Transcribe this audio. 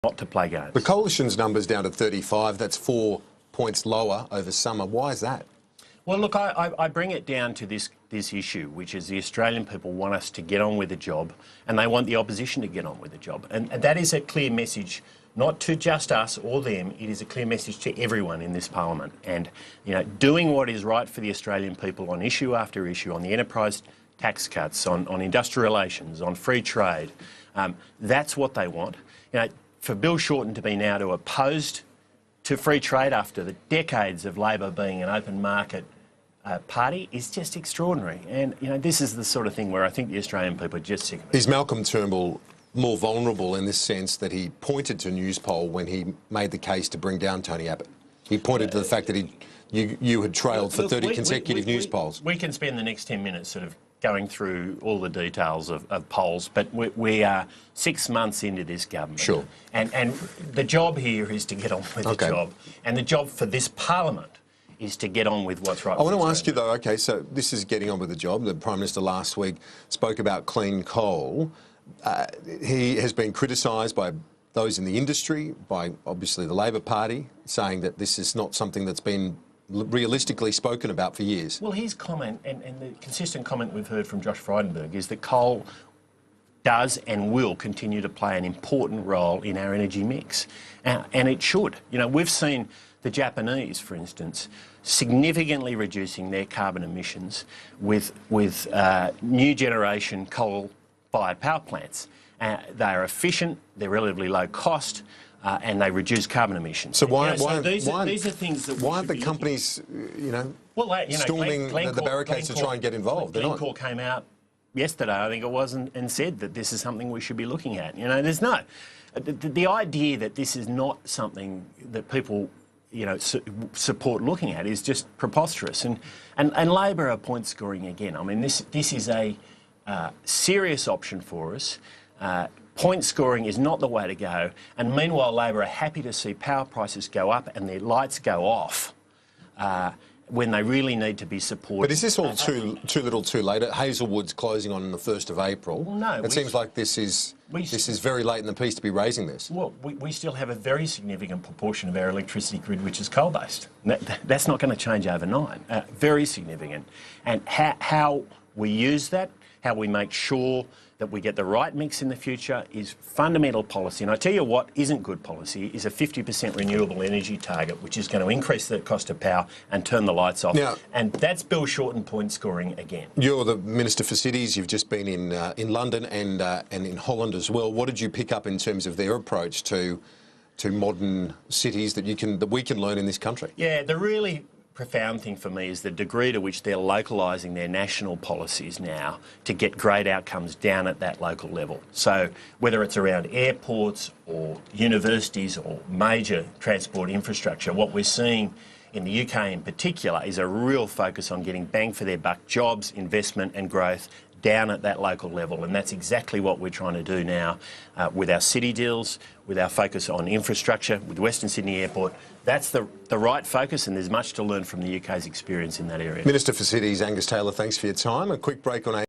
not to play games. The coalition's number's down to 35. That's 4 points lower over summer. Why is that? Well, look, I bring it down to this issue, which is the Australian people want us to get on with the job, and they want the opposition to get on with the job. And that is a clear message, not to just us or them. It is a clear message to everyone in this parliament. And, you know, doing what is right for the Australian people on issue after issue, on the enterprise tax cuts, on industrial relations, on free trade, that's what they want. You know, for Bill Shorten to be now opposed to free trade after the decades of Labor being an open market party is just extraordinary. And, you know, this is the sort of thing where I think the Australian people are just sick of it. Is Malcolm Turnbull more vulnerable in this sense that he pointed to Newspoll when he made the case to bring down Tony Abbott? He pointed to the fact that you had trailed for 30 consecutive news polls. We can spend the next 10 minutes sort of going through all the details of polls, but we are 6 months into this government. Sure. And the job here is to get on with the job. And the job for this parliament is to get on with what's right. I want to ask you though, okay, so this is getting on with the job. The Prime Minister last week spoke about clean coal. He has been criticised by those in the industry, by obviously the Labor Party, saying that this is not something that's been realistically spoken about for years. Well, his comment, and the consistent comment we've heard from Josh Frydenberg, is that coal does and will continue to play an important role in our energy mix. And it should. You know, we've seen the Japanese, for instance, significantly reducing their carbon emissions with new generation coal-fired power plants. They are efficient, they're relatively low cost, and they reduce carbon emissions. So why these are things that why aren't the companies, storming the barricades to try and get involved? Glencore came out yesterday, I think it was, and said that this is something we should be looking at. You know, there's no... The idea that this is not something that people, you know, support looking at is just preposterous. And Labor are point scoring again. I mean, this is a serious option for us. Point scoring is not the way to go. And meanwhile, Labor are happy to see power prices go up and their lights go off when they really need to be supported. But is this all too little too late? Hazelwood's closing on the 1st of April. Well, no. It seems like this is very late in the piece to be raising this. Well, we still have a very significant proportion of our electricity grid which is coal-based. That's not going to change overnight. Very significant. And how we use that, how we make sure that we get the right mix in the future is fundamental policy. And I tell you what isn't good policy is a 50% renewable energy target, which is going to increase the cost of power and turn the lights off. Now, and that's Bill Shorten point scoring again. You're the Minister for Cities. You've just been in London and in Holland as well. What did you pick up in terms of their approach to modern cities that we can learn in this country? Yeah, the really profound thing for me is the degree to which they're localising their national policies now to get great outcomes down at that local level. So whether it's around airports or universities or major transport infrastructure, what we're seeing in the UK in particular is a real focus on getting bang for their buck, jobs, investment and growth down at that local level. And that's exactly what we're trying to do now with our city deals, with our focus on infrastructure, with Western Sydney Airport. That's the right focus, and there's much to learn from the UK's experience in that area. Minister for Cities, Angus Taylor, thanks for your time. A quick break on